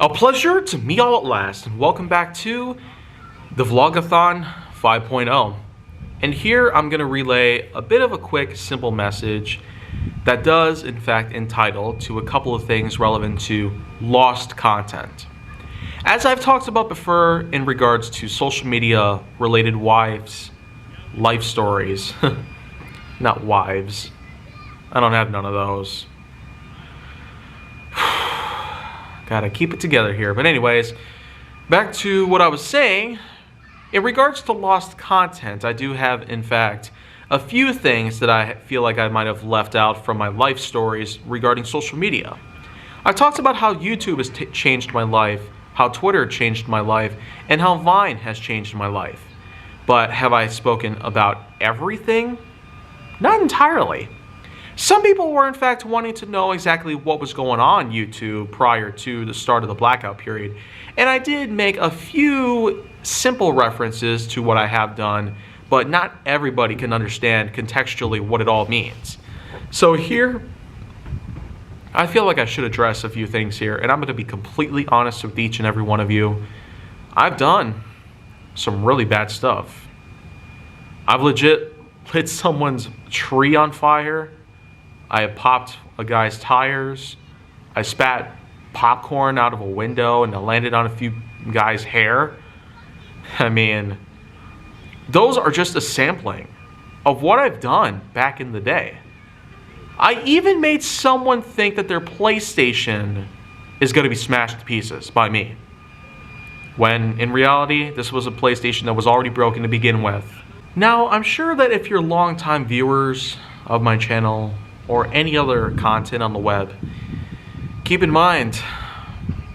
A pleasure to meet y'all at last, and welcome back to the Vlog-A-Thon 5.0. And here I'm going to relay a bit of a quick, simple message that does, in fact, entitle to a couple of things relevant to lost content. As I've talked about before in regards to social media related life stories, not wives, I don't have none of those. Gotta keep it together here. But anyways, back to what I was saying. In regards to lost content, I do have, in fact, a few things that I feel like I might have left out from my life stories regarding social media. I talked about how YouTube has changed my life, how Twitter changed my life, and how Vine has changed my life. But have I spoken about everything? Not entirely. Some people were in fact wanting to know exactly what was going on YouTube prior to the start of the blackout period, and I did make a few simple references to what I have done, but not everybody can understand contextually what it all means. So here, I feel like I should address a few things here, and I'm going to be completely honest with each and every one of you. I've done some really bad stuff. I've legit lit someone's tree on fire. I have popped a guy's tires. I spat popcorn out of a window and it landed on a few guys' hair. I mean, those are just a sampling of what I've done back in the day. I even made someone think that their PlayStation is going to be smashed to pieces by me, when in reality, this was a PlayStation that was already broken to begin with. Now, I'm sure that if you're longtime viewers of my channel, or any other content on the web, keep in mind,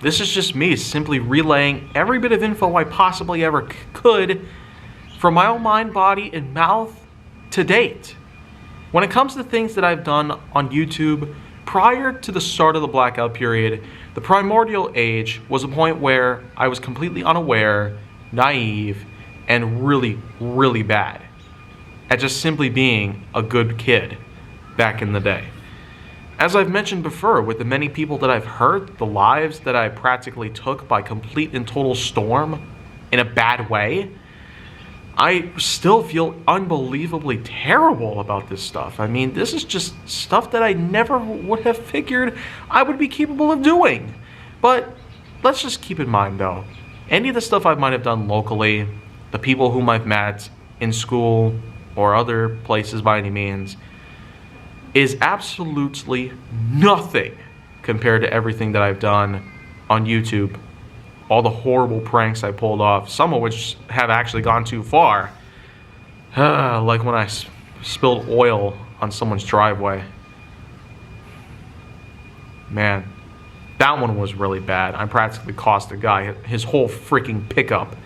this is just me simply relaying every bit of info I possibly ever could from my own mind, body, and mouth to date. When it comes to things that I've done on YouTube prior to the start of the blackout period, the primordial age was a point where I was completely unaware, naive, and really, really bad at just simply being a good kid back in the day. As I've mentioned before, with the many people that I've hurt, the lives that I practically took by complete and total storm in a bad way, I still feel unbelievably terrible about this stuff. I mean, this is just stuff that I never would have figured I would be capable of doing. But let's just keep in mind though, any of the stuff I might have done locally, the people whom I've met in school or other places by any means, is absolutely nothing compared to everything that I've done on YouTube. All the horrible pranks I pulled off, some of which have actually gone too far. Like when I spilled oil on someone's driveway. Man, that one was really bad. I practically cost a guy his whole freaking pickup.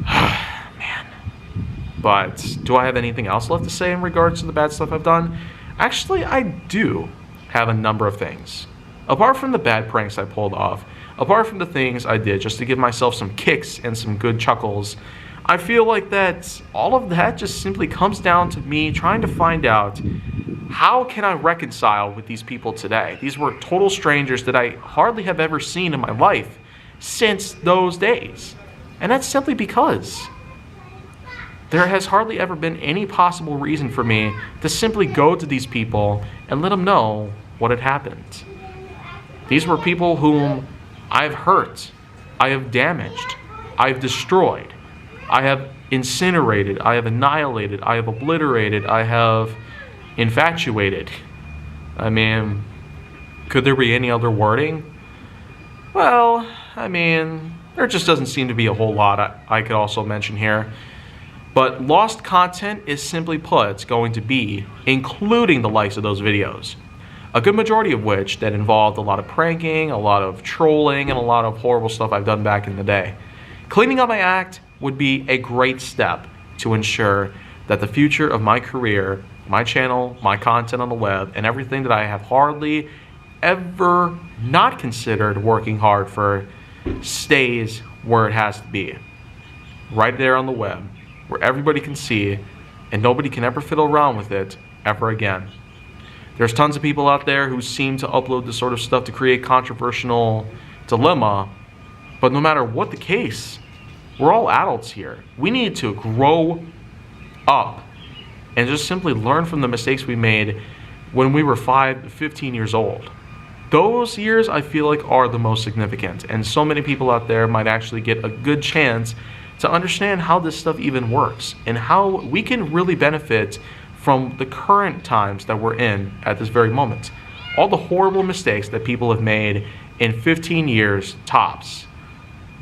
Man. But do I have anything else left to say in regards to the bad stuff I've done? Actually, I do have a number of things. Apart from the bad pranks I pulled off, apart from the things I did just to give myself some kicks and some good chuckles, I feel like that all of that just simply comes down to me trying to find out how can I reconcile with these people today. These were total strangers that I hardly have ever seen in my life since those days. And that's simply because there has hardly ever been any possible reason for me to simply go to these people and let them know what had happened. These were people whom I've hurt, I have damaged, I have destroyed, I have incinerated, I have annihilated, I have obliterated, I have infatuated. I mean, could there be any other wording? Well, I mean, there just doesn't seem to be a whole lot I could also mention here. But lost content is simply put going to be including the likes of those videos. A good majority of which that involved a lot of pranking, a lot of trolling, and a lot of horrible stuff I've done back in the day. Cleaning up my act would be a great step to ensure that the future of my career, my channel, my content on the web, and everything that I have hardly ever not considered working hard for stays where it has to be. Right there on the web, where everybody can see and nobody can ever fiddle around with it ever again. There's tons of people out there who seem to upload this sort of stuff to create controversial dilemma. But no matter what the case, we're all adults here. We need to grow up and just simply learn from the mistakes we made when we were 5 to 15 years old. Those years I feel like are the most significant, and so many people out there might actually get a good chance to understand how this stuff even works and how we can really benefit from the current times that we're in at this very moment. All the horrible mistakes that people have made in 15 years tops,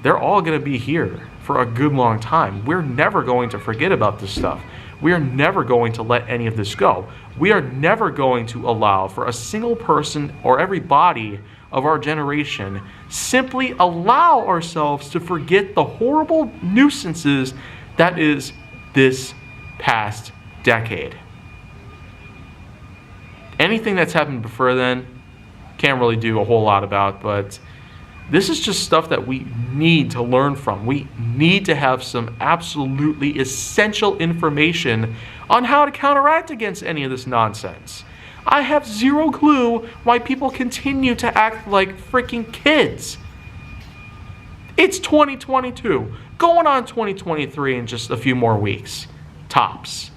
they're all going to be here for a good long time. We're never going to forget about this stuff. We are never going to let any of this go. We are never going to allow for a single person or every body of our generation simply allow ourselves to forget the horrible nuisances that is this past decade. Anything that's happened before then, can't really do a whole lot about, but this is just stuff that we need to learn from. We need to have some absolutely essential information on how to counteract against any of this nonsense. I have zero clue why people continue to act like freaking kids. It's 2022, going on 2023 in just a few more weeks, tops.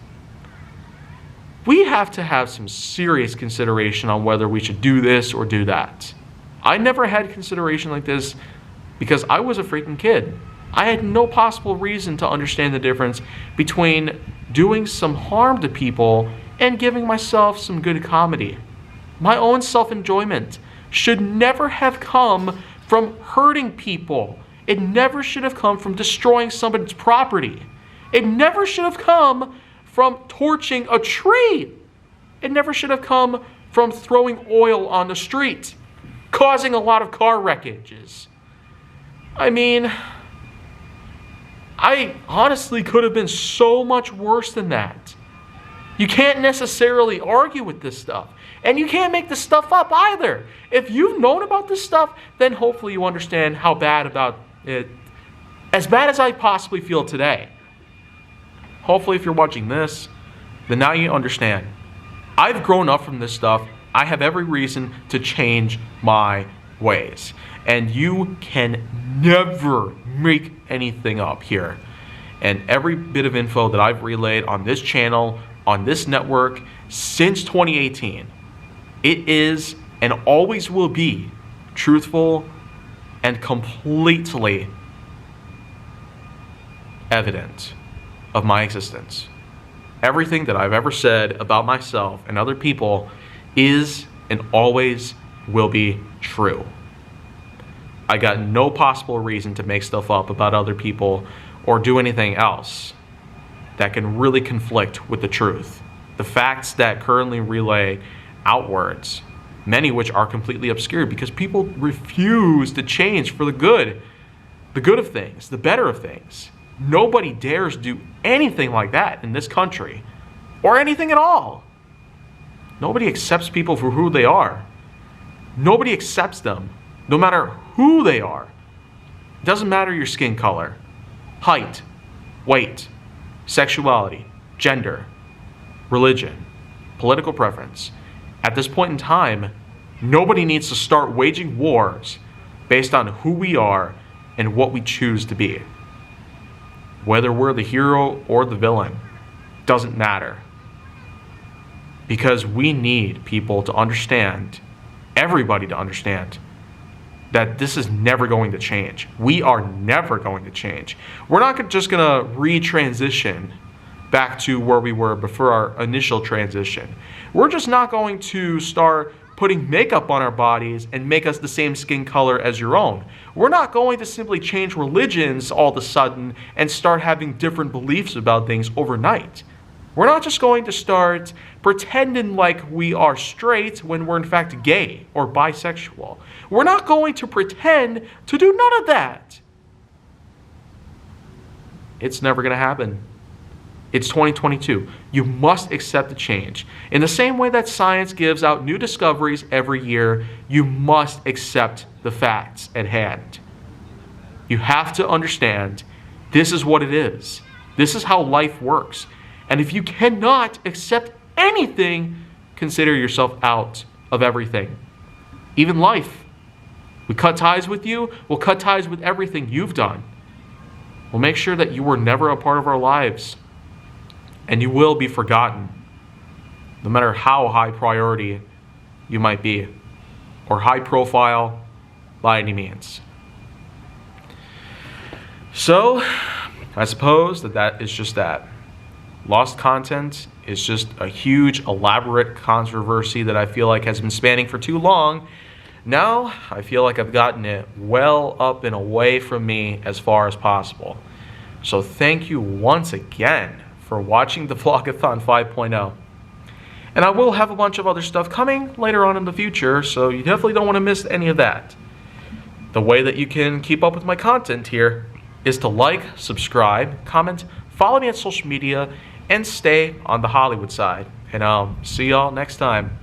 We have to have some serious consideration on whether we should do this or do that. I never had consideration like this because I was a freaking kid. I had no possible reason to understand the difference between doing some harm to people and giving myself some good comedy. My own self-enjoyment should never have come from hurting people. It never should have come from destroying somebody's property. It never should have come from torching a tree. It never should have come from throwing oil on the street, causing a lot of car wreckages. I mean, I honestly could have been so much worse than that. You can't necessarily argue with this stuff. And you can't make this stuff up either. If you've known about this stuff, then hopefully you understand how bad about it, as bad as I possibly feel today. Hopefully if you're watching this, then now you understand. I've grown up from this stuff. I have every reason to change my ways. And you can never make anything up here. And every bit of info that I've relayed on this channel, on this network, since 2018, it is and always will be truthful and completely evident of my existence. Everything that I've ever said about myself and other people is and always will be true. I got no possible reason to make stuff up about other people or do anything else that can really conflict with the truth. The facts that currently relay outwards, many which are completely obscured because people refuse to change for the good of things, the better of things. Nobody dares do anything like that in this country or anything at all. Nobody accepts people for who they are. Nobody accepts them, no matter who they are. It doesn't matter your skin color, height, weight, sexuality, gender, religion, political preference. At this point in time, nobody needs to start waging wars based on who we are and what we choose to be. Whether we're the hero or the villain, doesn't matter. Because we need people to understand, everybody to understand, that this is never going to change. We are never going to change. We're not just going to retransition back to where we were before our initial transition. We're just not going to start putting makeup on our bodies and make us the same skin color as your own. We're not going to simply change religions all of a sudden and start having different beliefs about things overnight. We're not just going to start pretending like we are straight when we're in fact gay or bisexual. We're not going to pretend to do none of that. It's never going to happen. It's 2022. You must accept the change. In the same way that science gives out new discoveries every year, you must accept the facts at hand. You have to understand this is what it is. This is how life works. And if you cannot accept anything, consider yourself out of everything. Even life. We cut ties with you, we'll cut ties with everything you've done. We'll make sure that you were never a part of our lives. And you will be forgotten, no matter how high priority you might be, or high profile by any means. So, I suppose that is just that. Lost content is just a huge, elaborate controversy that I feel like has been spanning for too long. Now, I feel like I've gotten it well up and away from me as far as possible. So thank you once again for watching the Vlog-A-Thon 5.0. And I will have a bunch of other stuff coming later on in the future, so you definitely don't want to miss any of that. The way that you can keep up with my content here is to like, subscribe, comment, follow me on social media, and stay on the Hollywood side. And I'll see y'all next time.